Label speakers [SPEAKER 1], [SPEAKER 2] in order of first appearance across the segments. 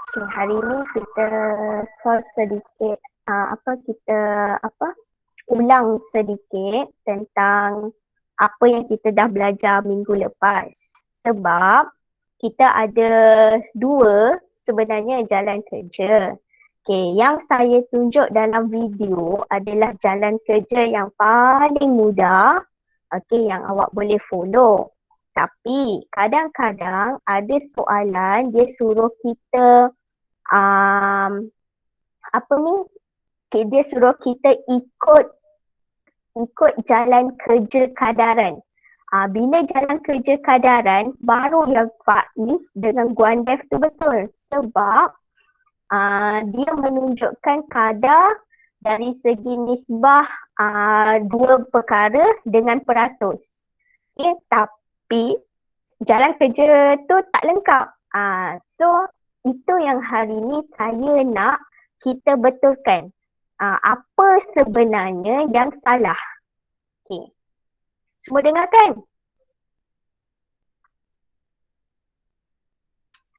[SPEAKER 1] Okay, hari ni kita call sedikit ulang sedikit tentang apa yang kita dah belajar minggu lepas. Sebab kita ada dua sebenarnya jalan kerja. Okay, yang saya tunjuk dalam video adalah jalan kerja yang paling mudah, yang awak boleh follow. Tapi kadang-kadang ada soalan dia suruh kita um, apa ni, dia suruh kita ikut jalan kerja kadaran. Bila jalan kerja kadaran, baru yang Faiz dengan Guandef tu betul. Sebab dia menunjukkan kadar dari segi nisbah dua perkara dengan peratus. Okay, tapi jalan kerja tu tak lengkap. So, itu yang hari ni saya nak kita betulkan. Apa sebenarnya yang salah? Okay. Semua dengar kan?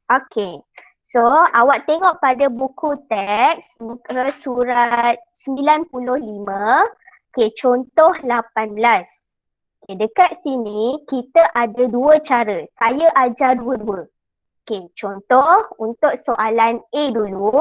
[SPEAKER 1] Okay. So, awak tengok pada buku teks muka surat 95, okay, contoh 18. Okay, dekat sini kita ada dua cara. Saya ajar dua-dua. Okay, contoh untuk soalan A dulu.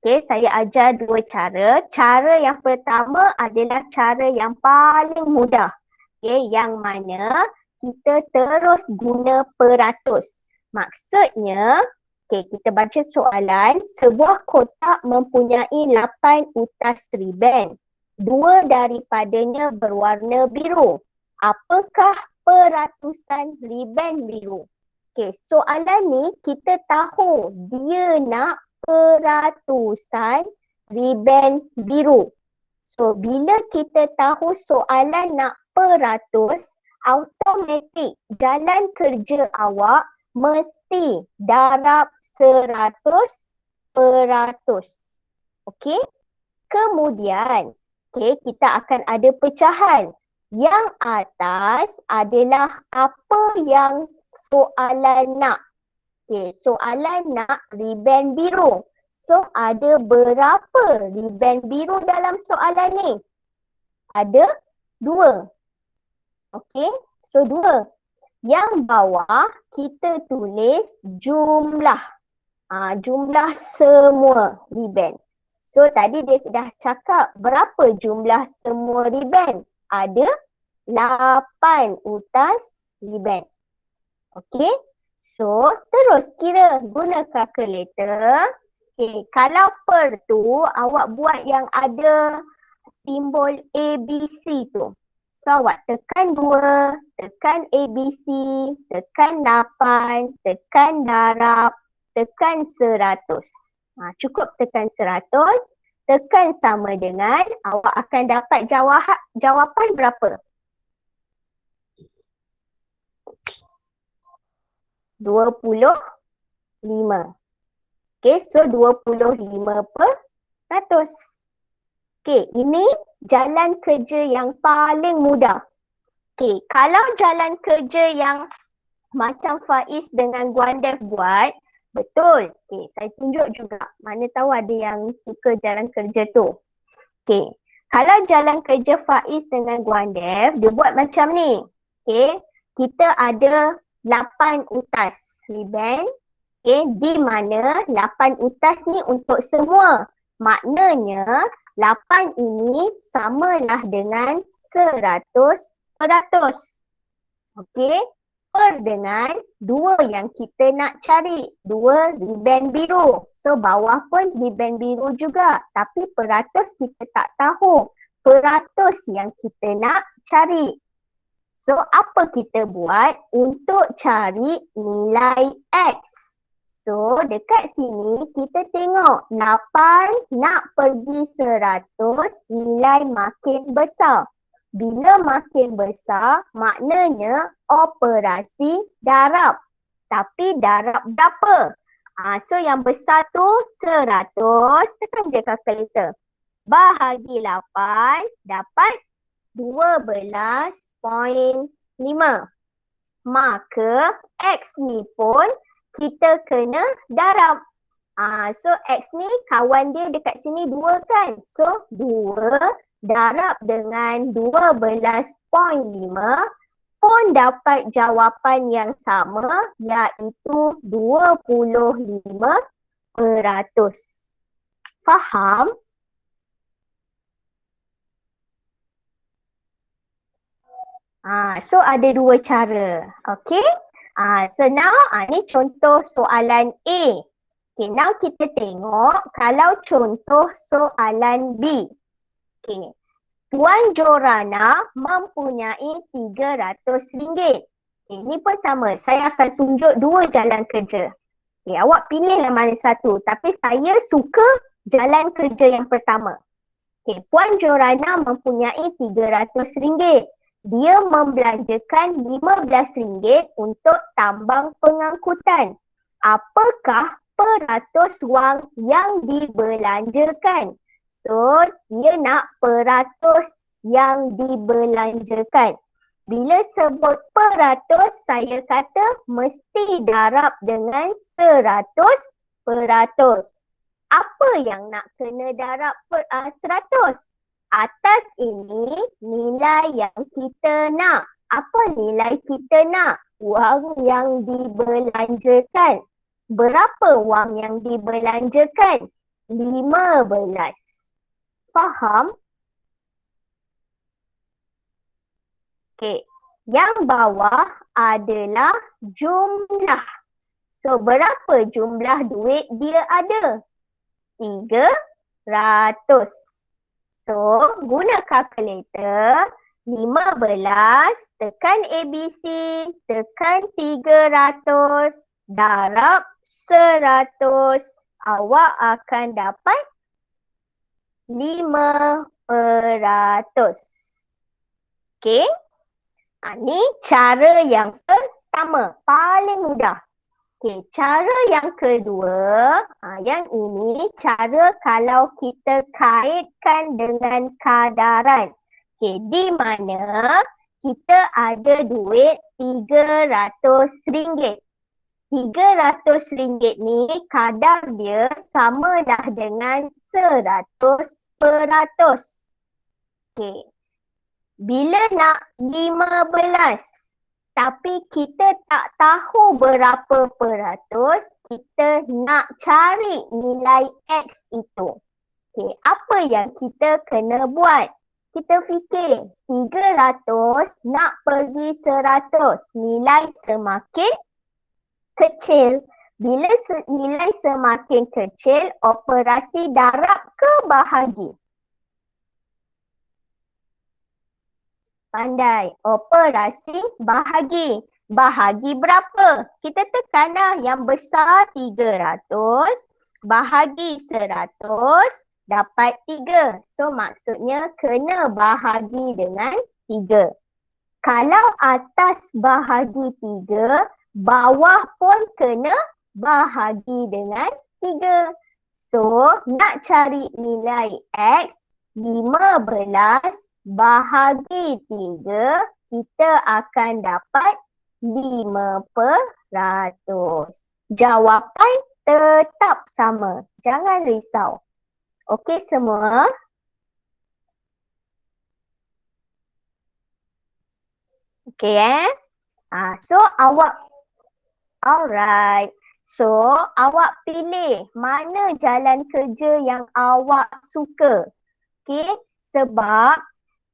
[SPEAKER 1] Okay, saya ajar dua cara. Cara yang pertama adalah cara yang paling mudah. Okay, yang mana kita terus guna peratus. Maksudnya, okay, kita baca soalan. Sebuah kotak mempunyai 8 utas riben. Dua daripadanya berwarna biru. Apakah peratusan riben biru? Okay, soalan ni kita tahu dia nak peratusan riben biru. So, bila kita tahu soalan nak peratus, automatik jalan kerja awak mesti darab 100%. Okay? Kemudian, kita akan ada pecahan. Yang atas adalah apa yang soalan nak. Okay, soalan nak riben biru. So, ada berapa riben biru dalam soalan ni? Ada 2. Okay, so 2. Yang bawah kita tulis jumlah. Jumlah semua riben. So, tadi dia dah cakap berapa jumlah semua riben? Ada 8 utas riben. Okay, so terus kira guna kalkulator. Okay, kalau per tu awak buat yang ada simbol ABC tu. So awak tekan 2, tekan ABC, tekan 8, tekan darab, tekan 100. Cukup tekan 100, tekan sama dengan, awak akan dapat jawapan berapa? 25. Okay, so 25%. Okay, ini jalan kerja yang paling mudah. Okay, kalau jalan kerja yang macam Faiz dengan Guandef buat, betul. Okay, saya tunjuk juga. Mana tahu ada yang suka jalan kerja tu. Okay, kalau jalan kerja Faiz dengan Guandef, dia buat macam ni. Okay, kita ada 8 utas riben. Okay, di mana 8 utas ni untuk semua. Maknanya 8 ini samalah dengan 100%. Okay, per dengan 2 yang kita nak cari. 2 riben biru. So bawah pun riben biru juga. Tapi peratus kita tak tahu. Peratus yang kita nak cari. So, apa kita buat untuk cari nilai X? So, dekat sini kita tengok 8 nak pergi 100, nilai makin besar. Bila makin besar, maknanya operasi darab. Tapi darab berapa? So, yang besar tu 100, tekan je kalkulator. Bahagi 8, dapat 12.5. Maka X ni pun kita kena darab. So X ni kawan dia dekat sini 2 kan. So 2 darab dengan 12.5 pun dapat jawapan yang sama, iaitu 25%. Faham? So ada 2 cara. Okay? So now ni contoh soalan A. Okay, now kita tengok kalau contoh soalan B. Okay. Puan Jorana mempunyai RM300. Ini pun sama. Saya akan tunjuk 2 jalan kerja. Awak pilihlah mana satu. Tapi saya suka jalan kerja yang pertama. Puan Jorana mempunyai RM300. Dia membelanjakan RM15 untuk tambang pengangkutan. Apakah peratus wang yang dibelanjakan? So, dia nak peratus yang dibelanjakan. Bila sebut peratus, saya kata mesti darab dengan 100%. Apa yang nak kena darab 100? Atas ini nilai yang kita nak. Apa nilai kita nak? Wang yang dibelanjakan. Berapa wang yang dibelanjakan? 15. Faham? Okey. Yang bawah adalah jumlah. So, berapa jumlah duit dia ada? 300. So, guna kalkulator. 15 tekan ABC, tekan 300, darab 100. Awak akan dapat 5%. Okey. Ni cara yang pertama. Paling mudah. Okey, cara yang kedua, yang ini cara kalau kita kaitkan dengan kadaran. Okey, di mana kita ada duit RM300. RM300 ni kadar dia sama dah dengan 100%. Okey. Bila nak 15, tapi kita tak tahu berapa peratus, kita nak cari nilai X itu. Okay, apa yang kita kena buat? Kita fikir 300 nak pergi 100, nilai semakin kecil. Bila nilai semakin kecil, operasi darab ke bahagi? Pandai. Operasi bahagi. Bahagi berapa? Kita tekanlah yang besar 300, bahagi 100, dapat 3. So maksudnya kena bahagi dengan 3. Kalau atas bahagi 3, bawah pun kena bahagi dengan 3. So nak cari nilai X, 15 bahagi 3, kita akan dapat 5%. Jawapan tetap sama. Jangan risau. Okey semua? Okey So alright. So awak pilih mana jalan kerja yang awak suka. Okey, sebab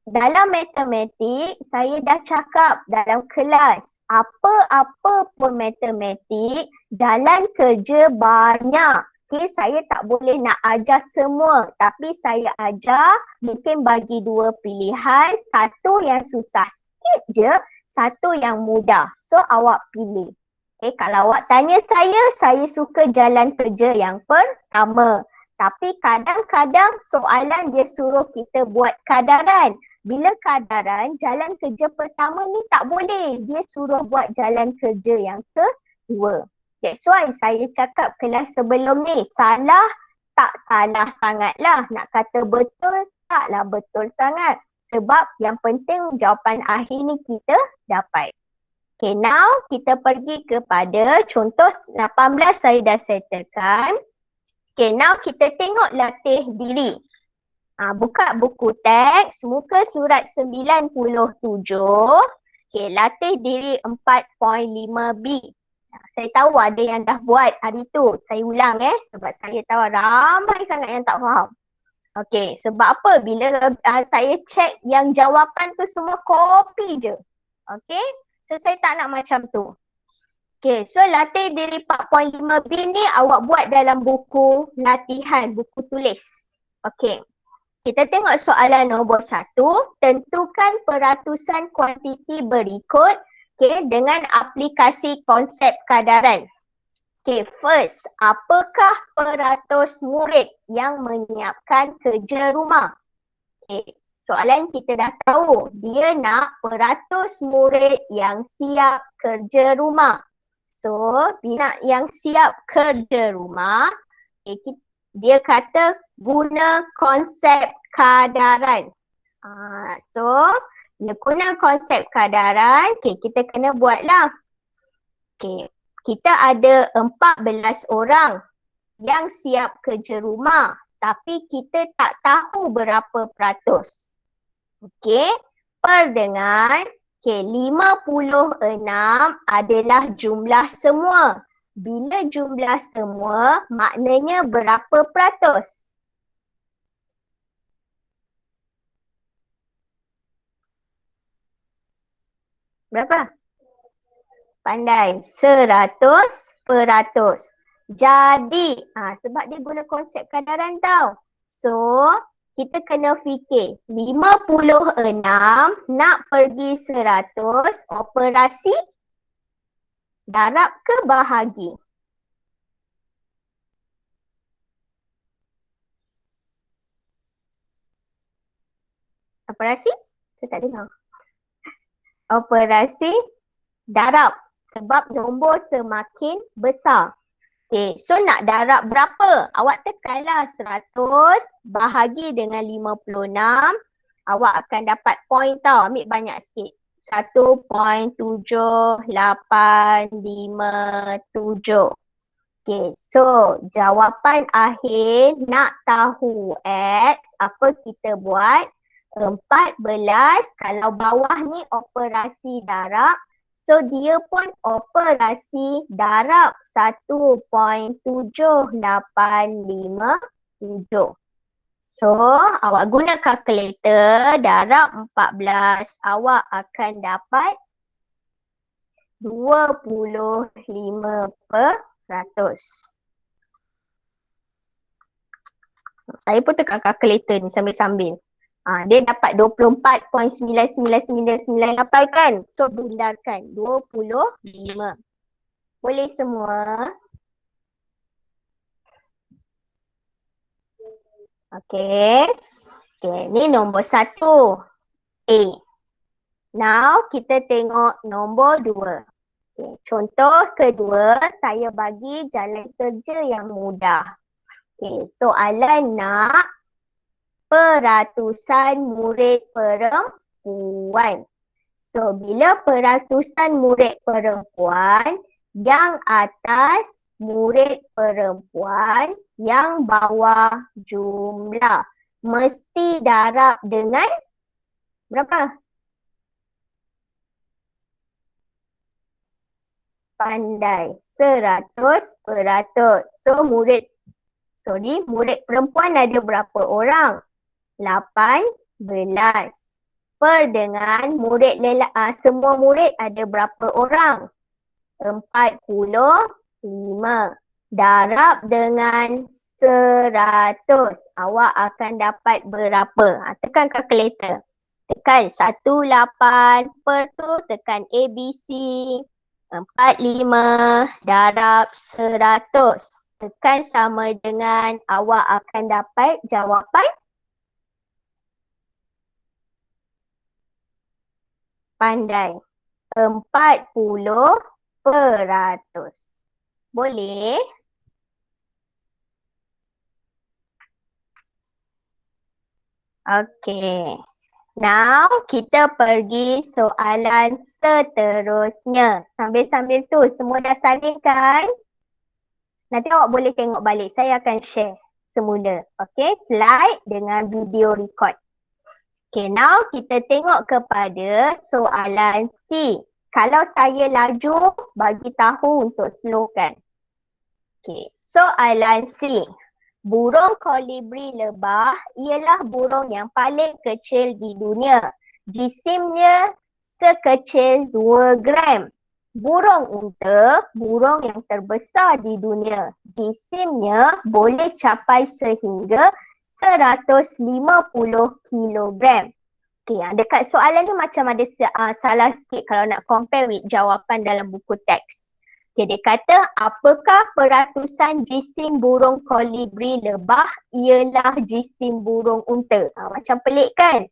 [SPEAKER 1] dalam matematik saya dah cakap dalam kelas, apa-apa pun matematik, jalan kerja banyak. Okey, saya tak boleh nak ajar semua, tapi saya ajar mungkin bagi 2 pilihan, satu yang susah sikit je, satu yang mudah. So awak pilih. Okay, kalau awak tanya saya suka jalan kerja yang pertama. Tapi kadang-kadang soalan dia suruh kita buat kadaran. Bila kadaran, jalan kerja pertama ni tak boleh. Dia suruh buat jalan kerja yang kedua. That's why saya cakap kelas sebelum ni, salah tak salah sangatlah. Nak kata betul, taklah betul sangat. Sebab yang penting jawapan akhir ni kita dapat. Okay, now kita pergi kepada contoh 18 saya dah settlekan. Okay, now kita tengok latih diri. Buka buku teks, muka surat 97. Okay, latih diri 4.5b. Saya tahu ada yang dah buat hari tu. Saya ulang sebab saya tahu ramai sangat yang tak faham. Okay, sebab apa? Bila saya check yang jawapan tu semua copy je. Okay, so saya tak nak macam tu. Okay, so latih diri 4.5b ni awak buat dalam buku latihan, buku tulis. Okay, kita tengok soalan nombor 1. Tentukan peratusan kuantiti berikut dengan aplikasi konsep kadaran. Okay, first, apakah peratus murid yang menyiapkan kerja rumah? Okay, soalan kita dah tahu, dia nak peratus murid yang siap kerja rumah. So, bila yang siap kerja rumah, dia kata guna konsep kadaran. So, dia guna konsep kadaran, kita kena buatlah. Kita ada 14 orang yang siap kerja rumah, tapi kita tak tahu berapa peratus. Per dengan 56 adalah jumlah semua. Bila jumlah semua, maknanya berapa peratus? Berapa? Pandai. 100%. Jadi, sebab dia guna konsep kadaran tau. So, kita kena fikir 56 nak pergi 100, operasi darab ke bahagi? Operasi? Saya tak dengar. Operasi darab sebab nombor semakin besar. So nak darab berapa? Awak tekanlah 100 bahagi dengan 56. Awak akan dapat point tau. Ambil banyak sikit. 1.7857. So jawapan akhir nak tahu X, apa kita buat? 14, kalau bawah ni operasi darab, so dia pun operasi darab 1.7857. So awak guna kalkulator darab 14, awak akan dapat 25%. Saya pun tekan kalkulator ni sambil-sambil. Dia dapat 24.99998 kan? So bundarkan 25. Boleh semua? Okay, ni nombor 1. A. Now kita tengok nombor 2. Contoh kedua, saya bagi jalan kerja yang mudah. Soalan nak peratusan murid perempuan. So, bila peratusan murid perempuan, yang atas murid perempuan, yang bawah jumlah. Mesti darab dengan berapa? Pandai. 100%. So, murid perempuan ada berapa orang? 18. Per dengan semua murid ada berapa orang? 45. Darab dengan 100. Awak akan dapat berapa? Tekan kalkulator. Tekan 18 per tu, tekan ABC. 45 darab 100. Tekan sama dengan awak akan dapat jawapan pandai 40%. Boleh? Okey. Now kita pergi soalan seterusnya. Sambil-sambil tu semua dah salin kan? Nanti awak boleh tengok balik. Saya akan share semula. Okay, slide dengan video record. Okay, now kita tengok kepada soalan C. Kalau saya laju, bagi tahu untuk slowkan. Okay, soalan C. Burung kolibri lebah ialah burung yang paling kecil di dunia. Jisimnya sekecil 2 gram. Burung unta, burung yang terbesar di dunia. Jisimnya boleh capai sehingga 150 kilogram. Okay, dekat soalan ni macam ada salah sikit kalau nak compare with jawapan dalam buku teks. Okay, dia kata, apakah peratusan jisim burung kolibri lebah ialah jisim burung unta? Macam pelik kan?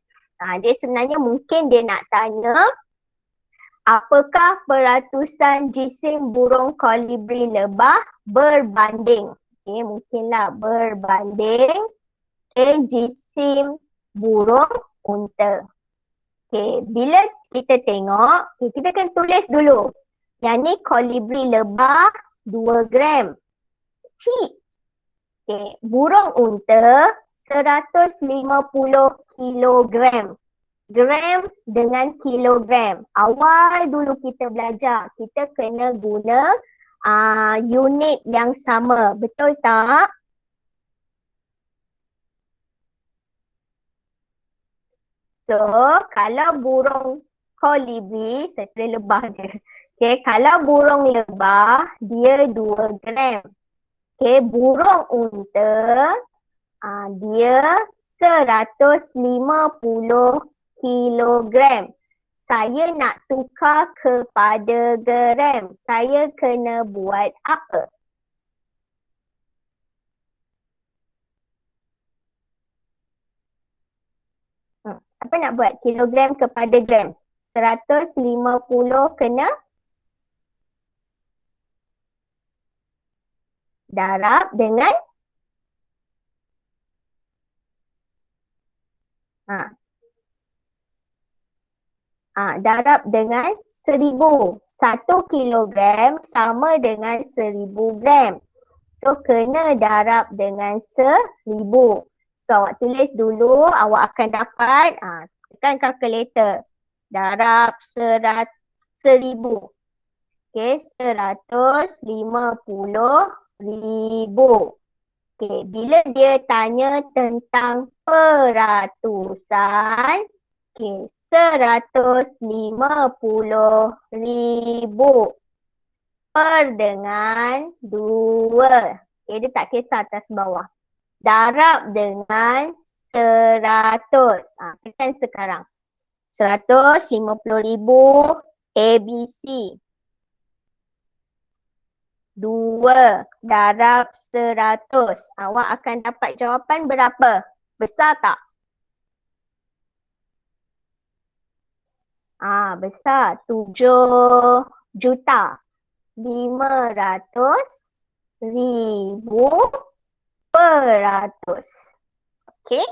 [SPEAKER 1] Dia sebenarnya mungkin dia nak tanya, apakah peratusan jisim burung kolibri lebah berbanding? Okay, mungkinlah berbanding jisim burung unta. Okay, bila kita tengok, kita akan tulis dulu. Yang ni kolibri lebah 2 gram. Kecil. Okay, burung unta 150 kilogram. Gram dengan kilogram. Awal dulu kita belajar, kita kena guna unit yang sama. Betul tak? So, kalau burung kolibri, saya tulis lebah je. Okay, kalau burung lebah, dia 2 gram. Okay, burung unta, dia 150 kilogram. Saya nak tukar kepada gram. Saya kena buat apa? Apa nak buat? Kilogram kepada gram. 150 kena darab dengan darab dengan 1000. 1 kilogram sama dengan 1000 gram. So, kena darab dengan 1000. So, awak tulis dulu, awak akan dapat, tekan kalkulator. Darab 1000. Okay, 150,000. Okay, bila dia tanya tentang peratusan, okay, 150,000 per dengan 2. Okay, dia tak kisah atas bawah. Darab dengan 100. Tekan sekarang. 150,000 ABC. 2 darab 100. Awak akan dapat jawapan berapa? Besar tak? Besar. 7,500,000 Okey.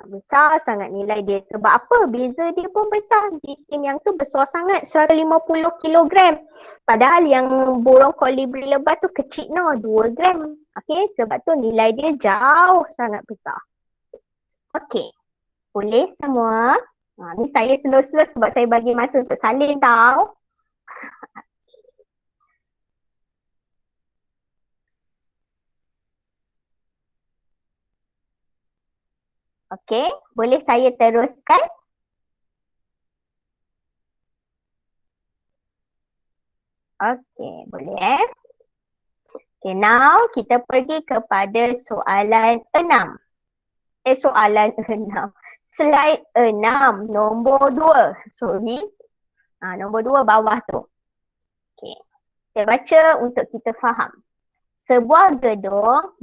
[SPEAKER 1] Besar sangat nilai dia. Sebab apa? Beza dia pun besar. Jisim yang tu besar sangat. 150 kilogram. Padahal yang burung kolibri lebah tu kecil 2 gram. Okey. Sebab tu nilai dia jauh sangat besar. Okey. Boleh semua? Ni saya slow-slow sebab saya bagi masa untuk salin tau. Okey, boleh saya teruskan? Okey, boleh Okay, now kita pergi kepada soalan 6. Soalan 6. Slide 6, nombor 2. Sorry. Nombor 2 bawah tu. Okey. Saya baca untuk kita faham. Sebuah gedung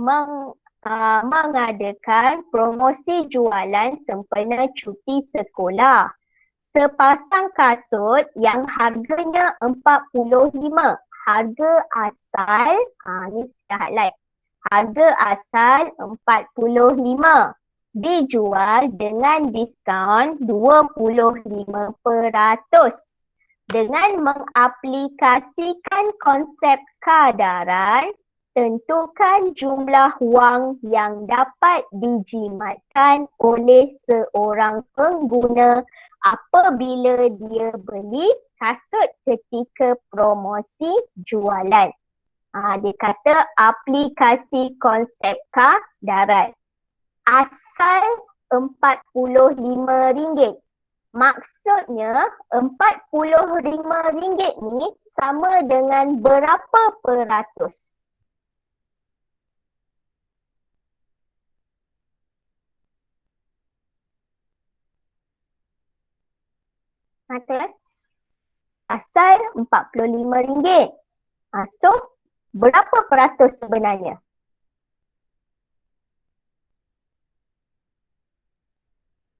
[SPEAKER 1] mengadakan promosi jualan sempena cuti sekolah. Sepasang kasut yang harganya 45. Harga asal, ni saya highlight. Harga asal 45. Dijual dengan diskaun 25%. Dengan mengaplikasikan konsep kadaran, Tentukan jumlah wang yang dapat dijimatkan oleh seorang pengguna apabila dia beli kasut ketika promosi jualan. Dia kata aplikasi konsep kar darat. Asal RM45. Maksudnya RM45 ni sama dengan berapa peratus? Terus asal RM45. So berapa peratus sebenarnya?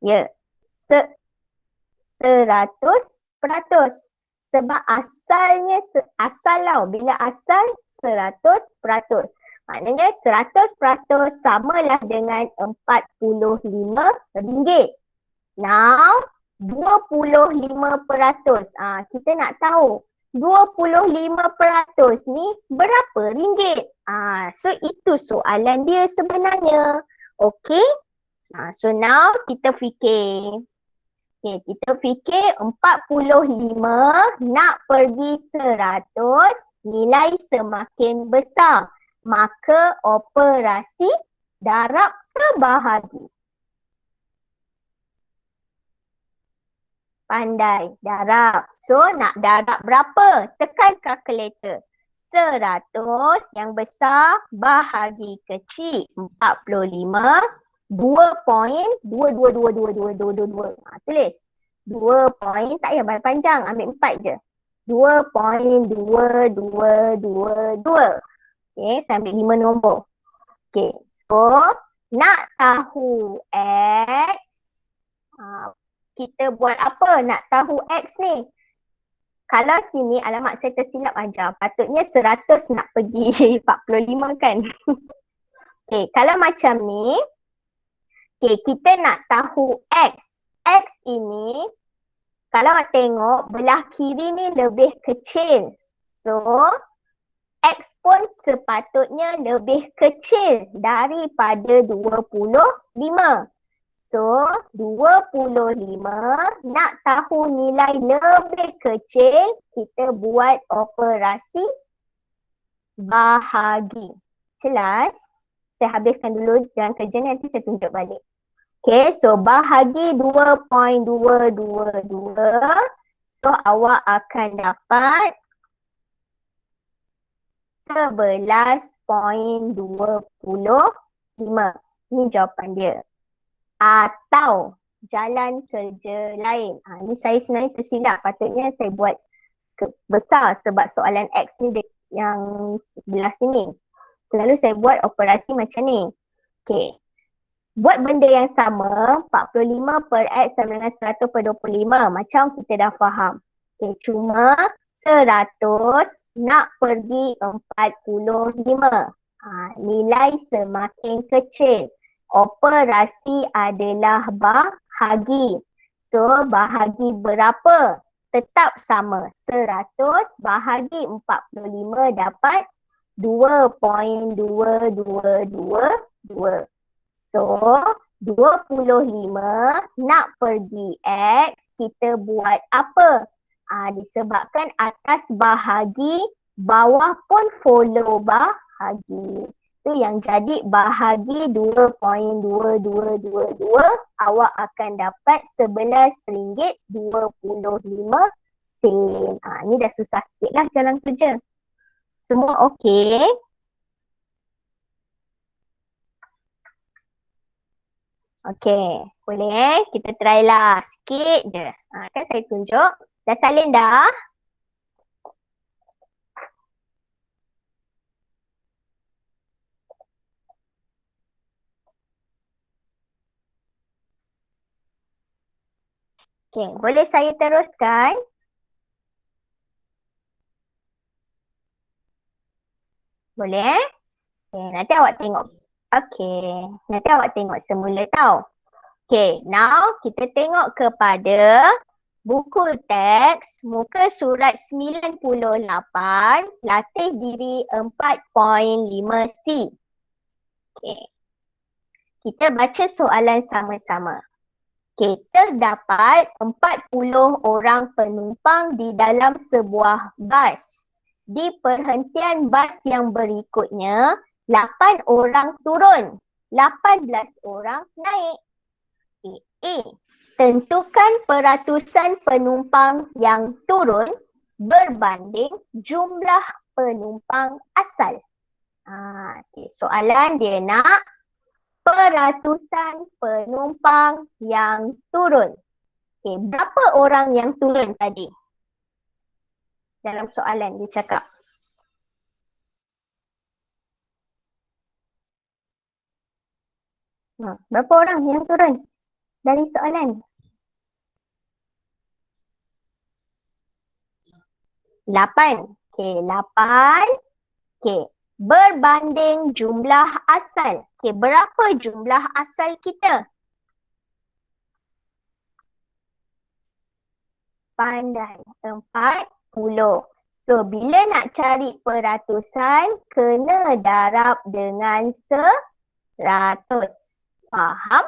[SPEAKER 1] Ya, 100%. Sebab asalnya asal tau. Bila asal 100%. Maknanya 100% samalah dengan RM45. Now 25%. Kita nak tahu 25% ni berapa ringgit? So itu soalan dia sebenarnya. Okay? So now kita fikir. Okay, kita fikir 45 nak pergi 100, nilai semakin besar. Maka operasi darab ke bahagi? Pandai, darab. So nak darab berapa? Tekan kalkulator. 100 yang besar bahagi kecil 45. 2.2222222. Tulis. 2 point, tak payah panjang, ambil 4 je. 2.2222. Okay, saya ambil 5 nombor. Okay, so nak tahu X, kita buat apa nak tahu X ni? Kalau sini alamat saya tersilap aja. Patutnya 100 nak pergi 45 kan? Okay, kalau macam ni, okay, kita nak tahu X. X ini, kalau tengok belah kiri ni lebih kecil. So, X pun sepatutnya lebih kecil daripada 25. So, 25 nak tahu nilai lebih kecil, kita buat operasi bahagi. Jelas? Saya habiskan dulu jalan kerja ni, nanti saya tunjuk balik. Okay, so bahagi 2.222. So, awak akan dapat 11.25. Ini jawapan dia. Atau jalan kerja lain. Ni saya sebenarnya tersilap. Patutnya saya buat besar sebab soalan X ni yang sebelah sini. Selalu saya buat operasi macam ni. Okay. Buat benda yang sama, 45 per X sama dengan 100 per 25. Macam kita dah faham. Okay, cuma 100 nak pergi 45. Nilai semakin kecil. Operasi adalah bahagi. So, bahagi berapa? Tetap sama. 100 bahagi 45 dapat 2.2222. So, 25 nak pergi X, kita buat apa? Disebabkan atas bahagi, bawah pun follow bahagi. Itu yang jadi bahagi 2.2222, awak akan dapat RM11.25. Ni dah susah sikit lah jalan kerja. Semua okey? Okey, boleh kita try lah sikit je. Kan saya tunjuk. Dah salin dah? Okey, boleh saya teruskan? Boleh? Okay, nanti awak tengok. Okay, nanti awak tengok semula tau. Okay, now kita tengok kepada Buku teks, muka surat 98, latih diri 4.5C. Okay. Kita baca soalan sama-sama. Okay, terdapat 40 orang penumpang di dalam sebuah bas. Di perhentian bas yang berikutnya, 8 orang turun, 18 orang naik. Okay. A. Tentukan peratusan penumpang yang turun berbanding jumlah penumpang asal. Okay. Soalan dia nak peratusan penumpang yang turun. Okay. Berapa orang yang turun tadi? Dalam soalan dia cakap. Berapa orang yang turun dari soalan? 8. Okay, 8. Okay. Berbanding jumlah asal. Okay, berapa jumlah asal kita? Pandai. 40. So, bila nak cari peratusan, kena darab dengan 100. Faham?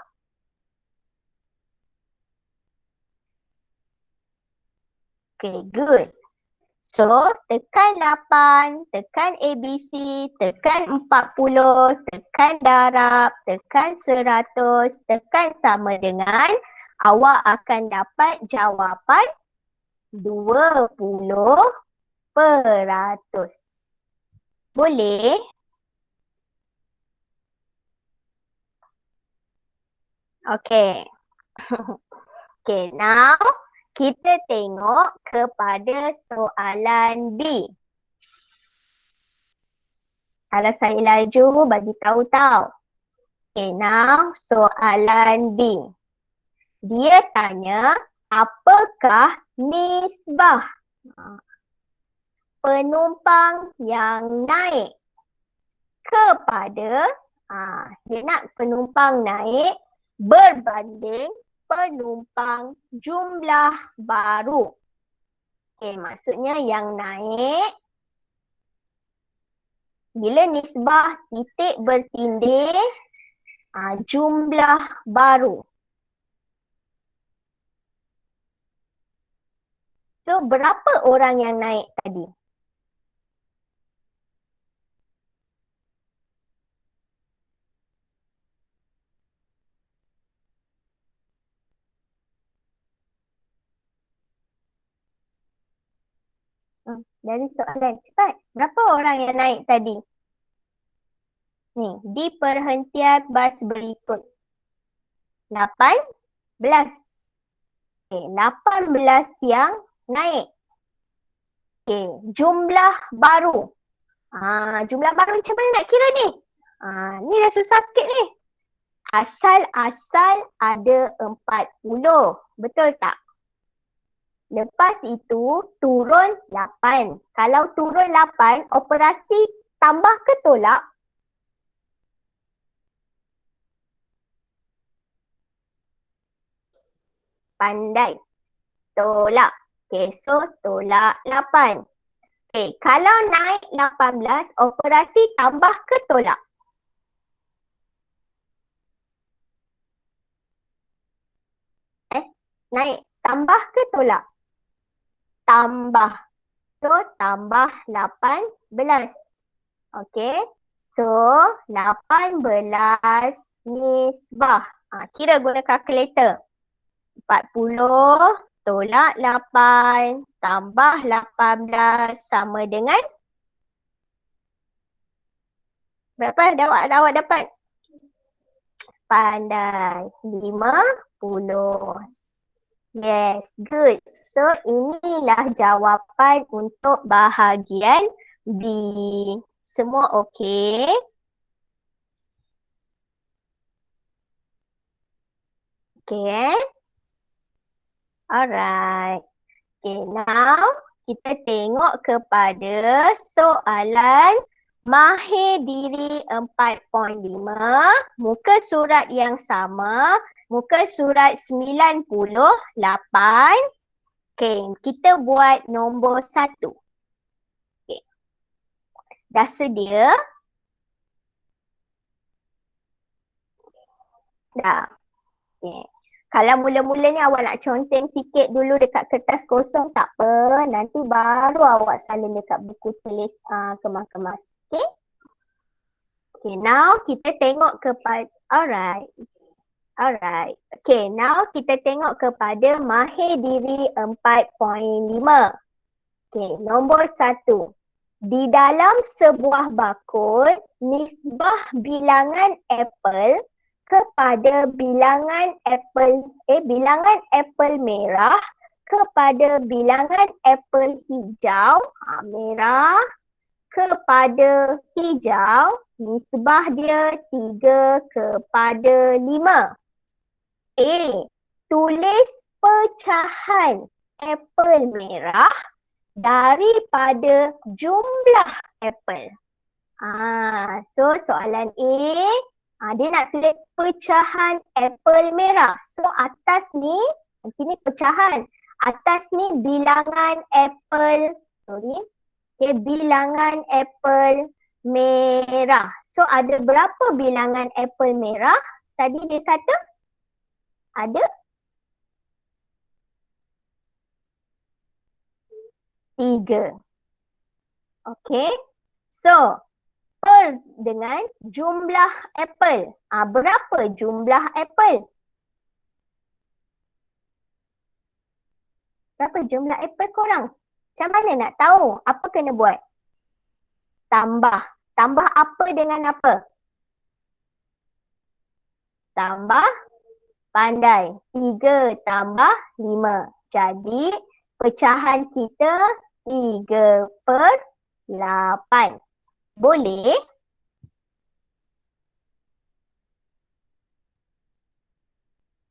[SPEAKER 1] Okay, good. So, tekan 8, tekan ABC, tekan 40, tekan darab, tekan 100, tekan sama dengan, awak akan dapat jawapan 20%. Boleh? Okay. Okay, now kita tengok kepada soalan B. Kalau saya laju, bagi tahu tau. Okay, now soalan B. Dia tanya, apakah nisbah penumpang yang naik kepada, dia nak penumpang naik berbanding penumpang jumlah baru. Okay, maksudnya yang naik, bila nisbah titik bertindih, jumlah baru. So, berapa orang yang naik tadi? Dari soalan, cepat. Berapa orang yang naik tadi? Ni, di perhentian bas berikut. 18. Okay, 18 yang naik. Okay, jumlah baru. Jumlah baru macam mana nak kira ni? Ni dah susah sikit ni. Asal-asal ada 40. Betul tak? Lepas itu turun 8. Kalau turun 8, operasi tambah ke tolak? Pandai. Tolak. Okay, so tolak 8. Okay, kalau naik 18, operasi tambah ke tolak? Naik. Tambah ke tolak? Tambah. So, tambah 18. Okay. So, 18 nisbah. Kira guna kalkulator. 40 tolak 8 tambah 18 sama dengan berapa awak dapat? Pandai. 50. Yes, good. So, inilah jawapan untuk bahagian B. Semua okey? Okay. Alright. Okay, now kita tengok kepada soalan mahir diri 4.5. Muka surat yang sama. Muka surat 98. Okey, kita buat nombor 1. Okey. Dah sedia? Dah. Okey. Kalau mula-mula ni awak nak conteng sikit dulu dekat kertas kosong tak apa. Nanti baru awak salin dekat buku tulis kemas-kemas. Okey? Okay, now kita tengok kepada, alright. Alright. Okay, now kita tengok kepada mahir diri 4.5. Okay, nombor 1. Di dalam sebuah bakul, nisbah bilangan apple kepada bilangan apple merah kepada bilangan apple hijau, merah kepada hijau, nisbah dia 3/5. Tulis pecahan apple merah daripada jumlah apple. So soalan dia nak tulis pecahan apple merah. So atas ni, ni pecahan. Atas ni bilangan apple, bilangan apple merah. So ada berapa bilangan apple merah? Tadi dia kata ada 3. Okay. So, per dengan jumlah apple. Berapa jumlah apple? Berapa jumlah apple korang? Macam mana nak tahu? Apa kena buat? Tambah. Tambah apa dengan apa? Tambah pandai. 3+5. Jadi, pecahan kita 3/8. Boleh?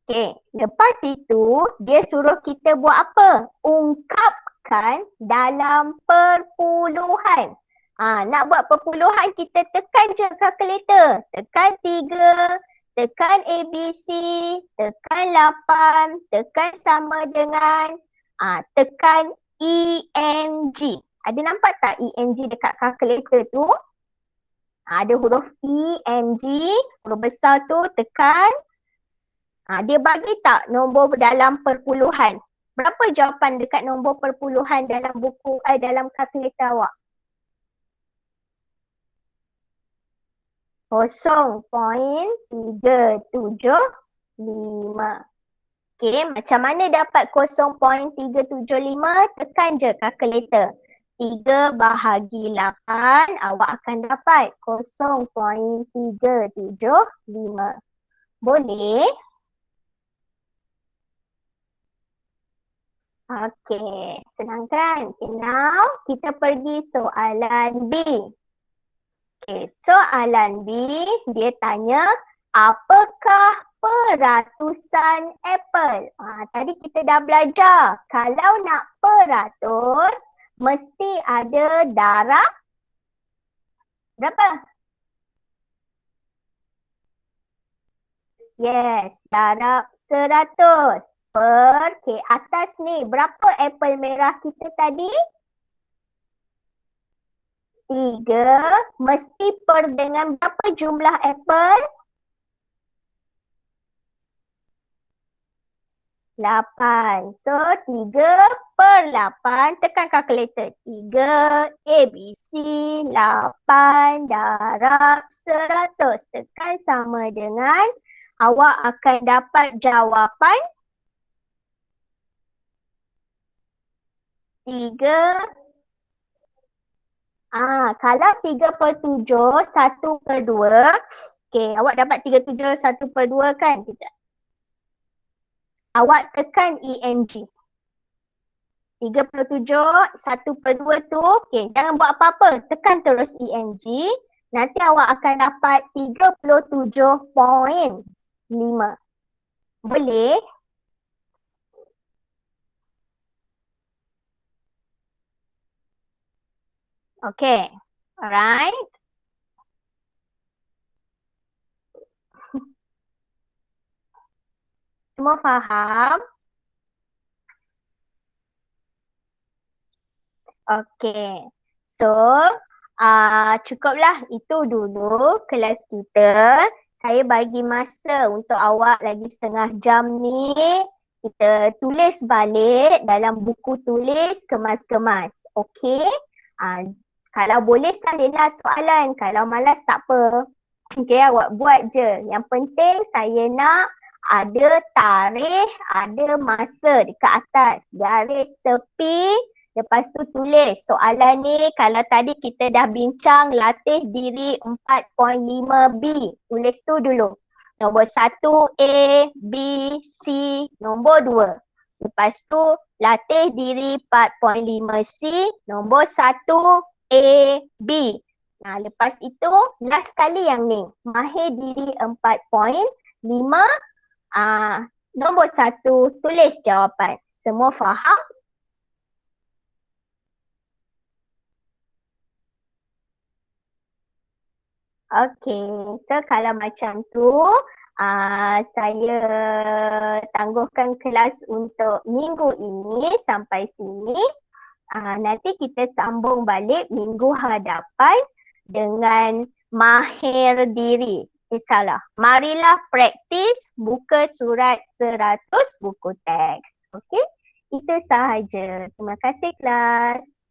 [SPEAKER 1] Okay, lepas itu dia suruh kita buat apa? Ungkapkan dalam perpuluhan. Nak buat perpuluhan kita tekan je kalkulator. Tekan 3, tekan ABC, tekan 8, tekan sama dengan, tekan ENG. Ada nampak tak ENG dekat kalkulator tu? Ada huruf ENG, huruf besar tu tekan. Dia bagi tak nombor dalam perpuluhan? Berapa jawapan dekat nombor perpuluhan dalam buku dalam kalkulator awak? 0.375. Okay, macam mana dapat 0.375? Tekan je kalkulator. 3/8, awak akan dapat 0.375. Boleh? Okey, senang kan? Okay, now kita pergi soalan B. Okey, soalan B dia tanya, apakah peratusan apple? Tadi kita dah belajar, kalau nak peratus, mesti ada darab berapa? Yes, darab 100. Okay, atas ni berapa apple merah kita tadi? 3. Mesti per dengan berapa jumlah apple? 8. So 3/8, tekan kalkulator. 3 ABC 8 darab 100. Tekan sama dengan, awak akan dapat jawapan 3. Kalau 3/7, 1/2. Okay, awak dapat 3/7, 1/2 kan? Tidak. Awak tekan ENG. 3/7, 1/2 tu, okay, jangan buat apa-apa. Tekan terus ENG. Nanti awak akan dapat 37.5. Boleh? Okay. Alright. Semua faham? Okay. So, cukuplah itu dulu kelas kita. Saya bagi masa untuk awak lagi setengah jam ni. Kita tulis balik dalam buku tulis kemas-kemas. Okay? Uh, Kalau boleh salinlah soalan. Kalau malas tak apa. Okay, awak buat je. Yang penting saya nak ada tarikh, ada masa dekat atas. Garis tepi. Lepas tu tulis soalan ni, kalau tadi kita dah bincang latih diri 4.5B. Tulis tu dulu. Nombor 1 A, B, C, nombor 2. Lepas tu latih diri 4.5C, nombor 1 A, B. Nah, lepas itu last kali yang ni, mahir diri 4.5. Nombor 1 tulis jawapan. Semua faham? Okay, so kalau macam tu, saya tangguhkan kelas untuk minggu ini sampai sini. Nanti kita sambung balik minggu hadapan dengan mahir diri. Salah. Marilah praktis buka surat 100 buku teks. Okay, itu sahaja. Terima kasih kelas.